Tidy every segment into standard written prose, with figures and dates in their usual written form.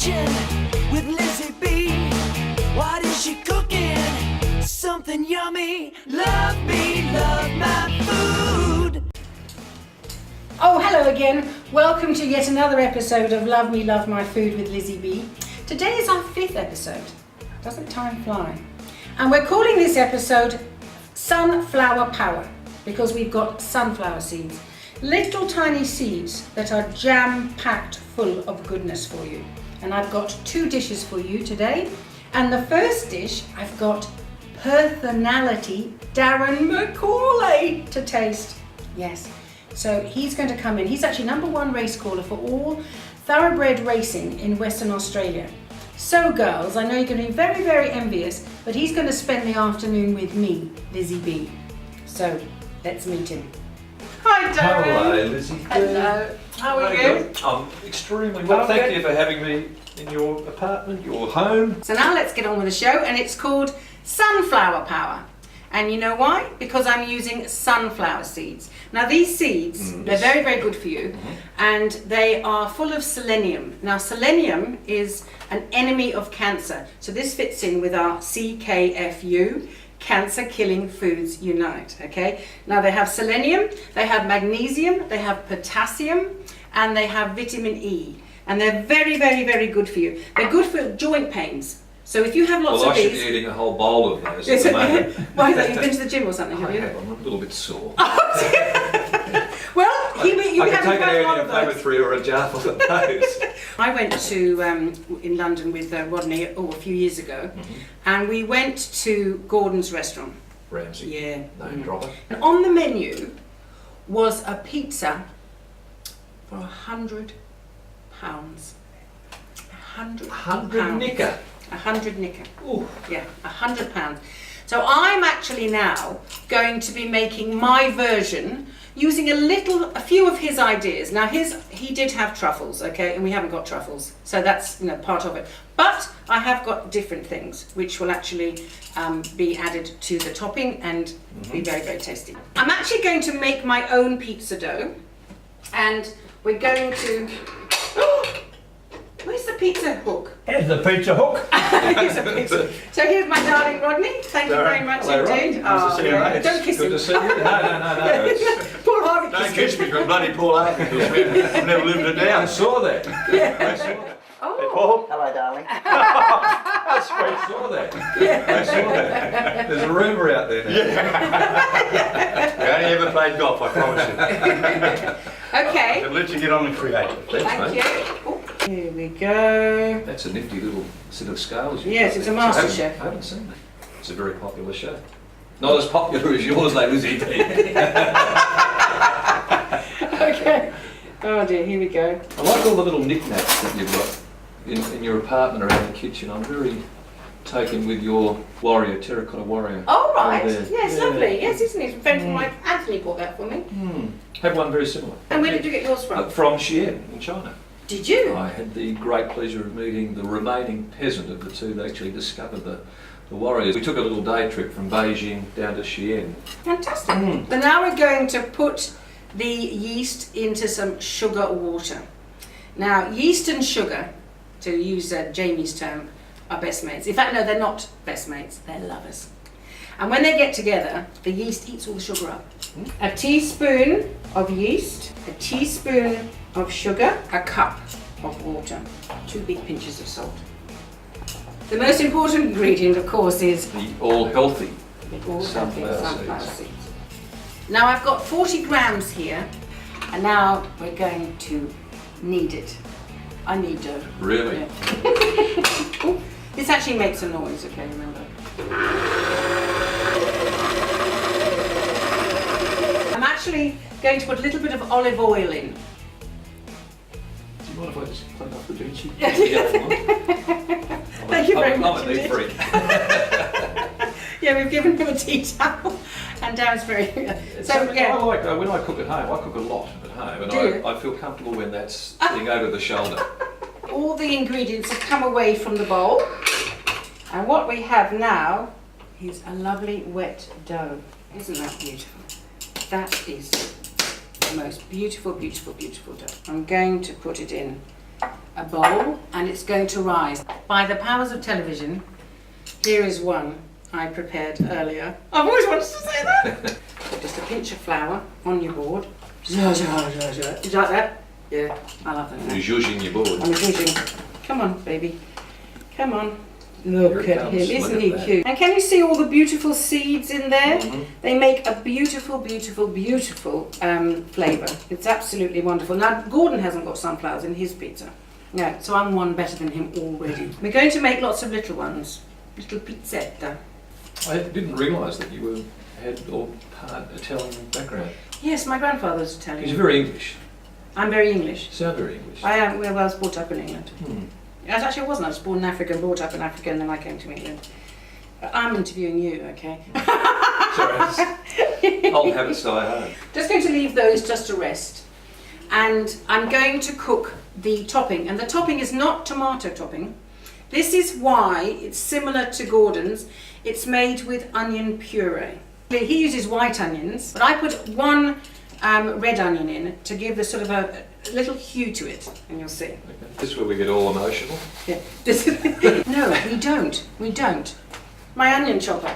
kitchen with Lizzie B. What is she cooking? Something yummy. Love me, love my food. Oh, hello again. Welcome to yet another episode of Love Me, Love My Food with Lizzie B. Today is our 5th episode. Doesn't time fly? And we're calling this episode Sunflower Power because we've got sunflower seeds. Little tiny seeds that are jam-packed full of goodness for you. And I've got 2 dishes for you today. And the first dish, I've got Perthonality Darren McAullay to taste. Yes, so he's going to come in. He's actually #1 race caller for all thoroughbred racing in Western Australia. So girls, I know you're going to be very, very envious, but he's going to spend the afternoon with me, Lizzie B. So let's meet him. Hi Darren. Hello Lizzie. Hello. How are you? I'm extremely well. Oh, Thank good. you for having me in your apartment, your home. So now let's get on with the show, and it's called Sunflower Power. And you know why? Because I'm using sunflower seeds. Now these seeds, they're very, very good for you, and they are full of selenium. Now selenium is an enemy of cancer. So this fits in with our CKFU, Cancer Killing Foods Unite, okay? Now they have selenium, they have magnesium, they have potassium, and they have vitamin E. And they're very, very, very good for you. They're good for joint pains. So if you have lots Well, of I should these... be eating a whole bowl of those at the moment. Why is that? You've been to the gym or something, have I you? have. I'm a little bit sore. Well, you I have can take quite a lot an of those. inflammatory or a jar full of those. I went to in London with Rodney a few years ago, and we went to Gordon's restaurant. Ramsey. Yeah. Name dropper. And on the menu was a pizza for £100. £100 nicker. 100 nicker. Ooh. Yeah, £100. So I'm actually now going to be making my version using a few of his ideas. Now he did have truffles, okay, and we haven't got truffles, so that's part of it. But I have got different things which will actually be added to the topping and be very, very tasty. I'm actually going to make my own pizza dough, and we're going to. Where's the pizza hook? Here's the pizza hook. Here's a pizza. So here's my darling Rodney. Thank you very much indeed. Nice to see you, mate. Don't kiss Good him. to see you. No. Paul Harvey Don't kissed kiss me, because bloody Paul Harvey. I've never lived it down. I saw that. I saw that. Oh, Paul. Hello, darling. I saw that. I saw that. There's a rumour out there now. We only ever played golf, I promise you. okay. I'll let you get on and create it. Thank you. Oh, here we go. That's a nifty little set of scales. Yes, it's a master chef. I haven't seen that. It's a very popular show. Not as popular as yours, though, is it? Okay. Oh dear, here we go. I like all the little knickknacks that you've got in your apartment around the kitchen. I'm very taken with your terracotta warrior. Oh right. over there. Yes, Yeah. lovely. Yes, isn't it? A friend from my Anthony bought that for me. Have one very similar. And where did you get yours from? From Xi'an in China. Did you? I had the great pleasure of meeting the remaining peasant of the two that actually discovered the warriors. We took a little day trip from Beijing down to Xi'an. Fantastic. So now we're going to put the yeast into some sugar water. Now, yeast and sugar, to use Jamie's term, are best mates. In fact, no, they're not best mates, they're lovers. And when they get together, the yeast eats all the sugar up. A teaspoon of yeast, a teaspoon of sugar, a cup of water, 2 big pinches of salt. The most important ingredient, of course, is The all healthy. all Sunflower sunflower seeds. seeds. Now I've got 40 grams here, and now we're going to knead it. I knead dough. Really? Yeah. Ooh, this actually makes a noise, okay, remember. I'm actually going to put a little bit of olive oil in. Do you mind if I just clean up the bean sheet? Thank you very much I'm a neat indeed. freak. Yeah, we've given him a tea towel, and Darren's very. So I yeah. like when I cook at home. I cook a lot at home, and Do you? I feel comfortable when that's sitting over the shoulder. All the ingredients have come away from the bowl, and what we have now is a lovely wet dough. Isn't that beautiful? That is the most beautiful, beautiful, beautiful dough. I'm going to put it in a bowl and it's going to rise. By the powers of television, here is one I prepared earlier. I've always wanted to say that. Just a pinch of flour on your board. Did you like that? Yeah, I love that. You're zhuzhing your board. I'm zhuzhing. Come on, baby. Come on. Look Here it at comes. him, isn't Look he at that. cute? And can you see all the beautiful seeds in there? Mhm. They make a beautiful, beautiful, beautiful flavour. It's absolutely wonderful. Now, Gordon hasn't got sunflowers in his pizza. No, so I'm one better than him already. We're going to make lots of little ones. Little pizzetta. I didn't realise that you had all part Italian background. Yes, my grandfather's Italian. He's very English. I'm very English. You sound very English. I am. Well, I was brought up in England. Hmm. Actually, I wasn't. I was born in Africa, brought up in Africa, and then I came to England. I'm interviewing you, okay? Sorry. Old habits die hard. Just going to leave those just to rest. And I'm going to cook the topping. And the topping is not tomato topping. This is why it's similar to Gordon's. It's made with onion puree. He uses white onions, but I put one red onion in to give the sort of a little hue to it, and you'll see. Okay. This is where we get all emotional. Yeah. This is no, we don't. We don't. My onion chopper.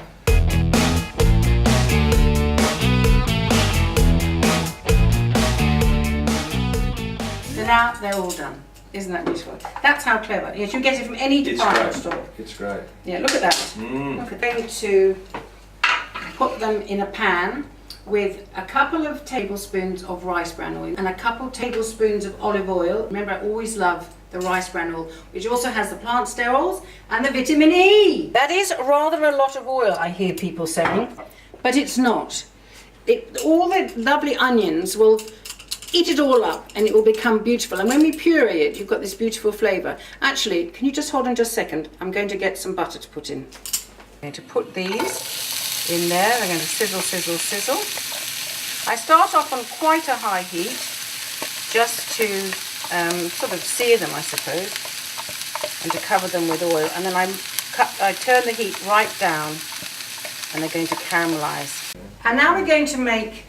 So now they're all done. Isn't that beautiful? That's how clever. Yes, you get it from any It's department great. store. It's great. Yeah, look at that. Mm. Look, I'm going to put them in a pan with a couple of tablespoons of rice bran oil and a couple tablespoons of olive oil. Remember, I always love the rice bran oil, which also has the plant sterols and the vitamin E. That is rather a lot of oil, I hear people saying, but it's not. All the lovely onions will eat it all up and it will become beautiful. And when we puree it, you've got this beautiful flavour. Actually, can you just hold on just a second? I'm going to get some butter to put in. I'm going to put these in there. I'm going to sizzle, sizzle, sizzle. I start off on quite a high heat just to sort of sear them, I suppose, and to cover them with oil. And then I turn the heat right down and they're going to caramelise. And now we're going to make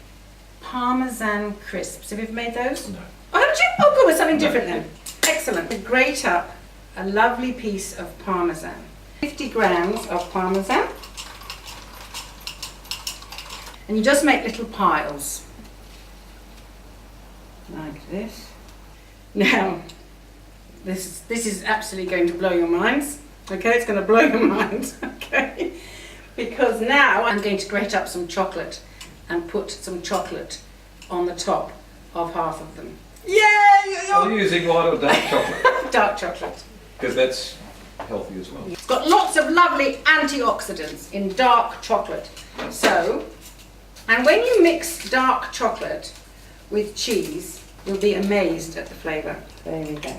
Parmesan crisps. Have you ever made those? No. Oh, haven't you? Oh, good, with something different then. Excellent. Grate up a lovely piece of Parmesan. 50 grams of Parmesan. And you just make little piles. Like this. Now, this is absolutely going to blow your minds. Okay, it's going to blow your minds. Okay. Because now I'm going to grate up some chocolate and put some chocolate on the top of half of them. Yay! Are you using white or dark chocolate? Dark chocolate. Because that's healthy as well. It's got lots of lovely antioxidants in dark chocolate. So, and when you mix dark chocolate with cheese, you'll be amazed at the flavour. There we go.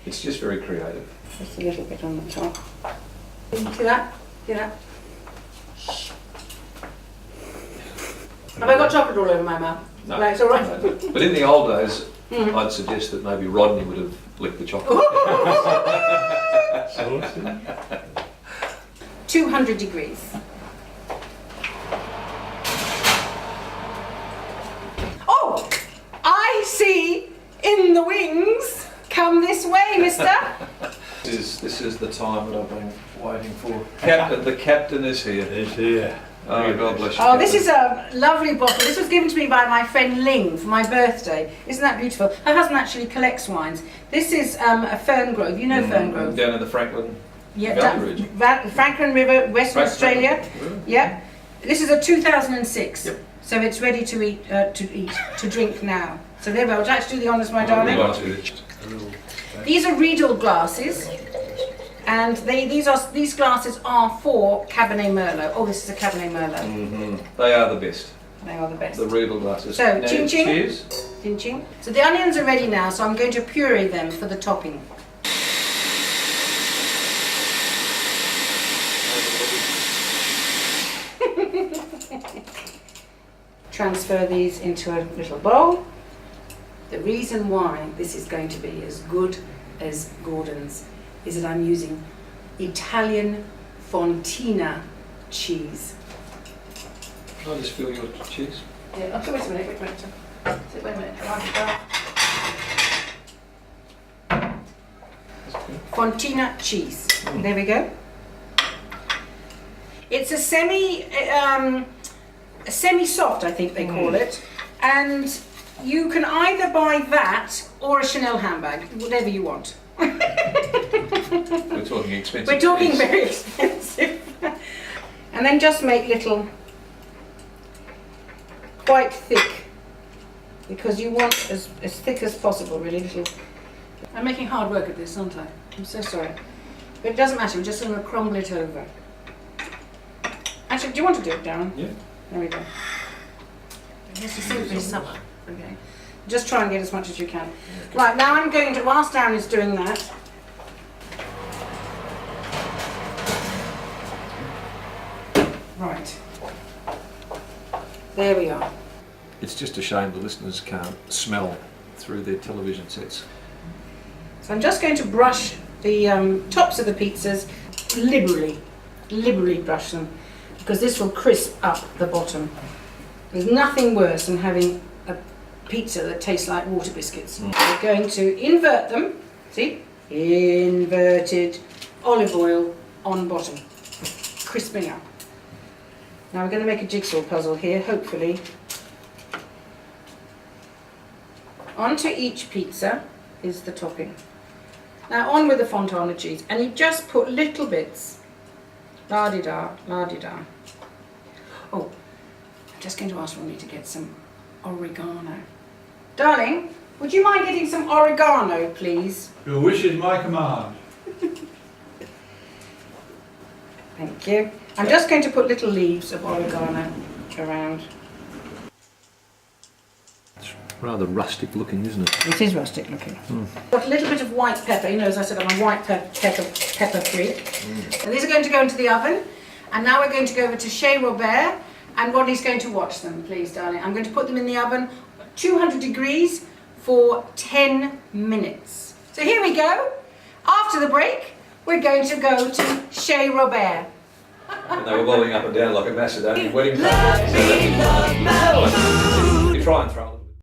It's just very creative. Just a little bit on the top. See that? See that? Have I got chocolate all over my mouth? No, No, it's all right. no. But in the old days, I'd suggest that maybe Rodney would have licked the chocolate. 200 degrees. Oh, I see in the wings. Come this way, mister. This is the time that I've been waiting for. Captain, the captain is here. He's here. Oh, God bless you. Oh, this Captain. is a lovely bottle. This was given to me by my friend Ling for my birthday. Isn't that beautiful? Her husband actually collects wines. This is a fern grove. You know fern grove? Down in the Franklin. Yeah, Valley region. Franklin River, Western Australia. Franklin. Yep. This is a 2006. Yep. So it's ready to drink now. So there we are. Would you like to do the honours, my darling? Right with it. These are Riedel glasses, and these glasses are for Cabernet Merlot. Oh, this is a Cabernet Merlot. They are the best. They are the best. The Riedel glasses. So, Now, ching ching. Cheers. Ching ching. So the onions are ready now, so I'm going to puree them for the topping. Transfer these into a little bowl. The reason why this is going to be as good as Gordon's is that I'm using Italian Fontina cheese. Can I just feel your cheese? Yeah, okay, wait a minute. Fontina cheese. There we go. It's a semi-soft, I think they call it, and you can either buy that or a Chanel handbag, whatever you want. We're talking expensive. We're talking very expensive. And then just make little, quite thick, because you want as thick as possible, really little. I'm making hard work at this, aren't I? I'm so sorry. But it doesn't matter, we're just going to crumble it over. Actually, do you want to do it, Darren? Yeah. There we go. Yes, you save this up. Okay. Just try and get as much as you can. Right, now I'm going to, whilst Darren is doing that, right. There we are. It's just a shame the listeners can't smell through their television sets. So I'm just going to brush the tops of the pizzas liberally brush them, because this will crisp up the bottom. There's nothing worse than having a pizza that tastes like water biscuits. We're going to invert them, see? Inverted olive oil on bottom, crisping up. Now we're going to make a jigsaw puzzle here, hopefully. Onto each pizza is the topping. Now on with the Fontana cheese, and you just put little bits, la-di-da, la-di-da. Oh, I'm just going to ask Ronnie to get some oregano. Darling, would you mind getting some oregano, please? Your wish is my command. Thank you. I'm just going to put little leaves of oregano around. It's rather rustic looking, isn't it? It is rustic looking. Got a little bit of white pepper. You know, as I said, I'm a white pepper freak. And these are going to go into the oven. And now we're going to go over to Chez Robert, and Rodney's going to watch them, please, darling. I'm going to put them in the oven, 200 degrees for 10 minutes. So here we go. After the break, we're going to go to Chez Robert. And they were bobbing up and down like a Macedonian wedding party. Love me, love my food. You try and throw them.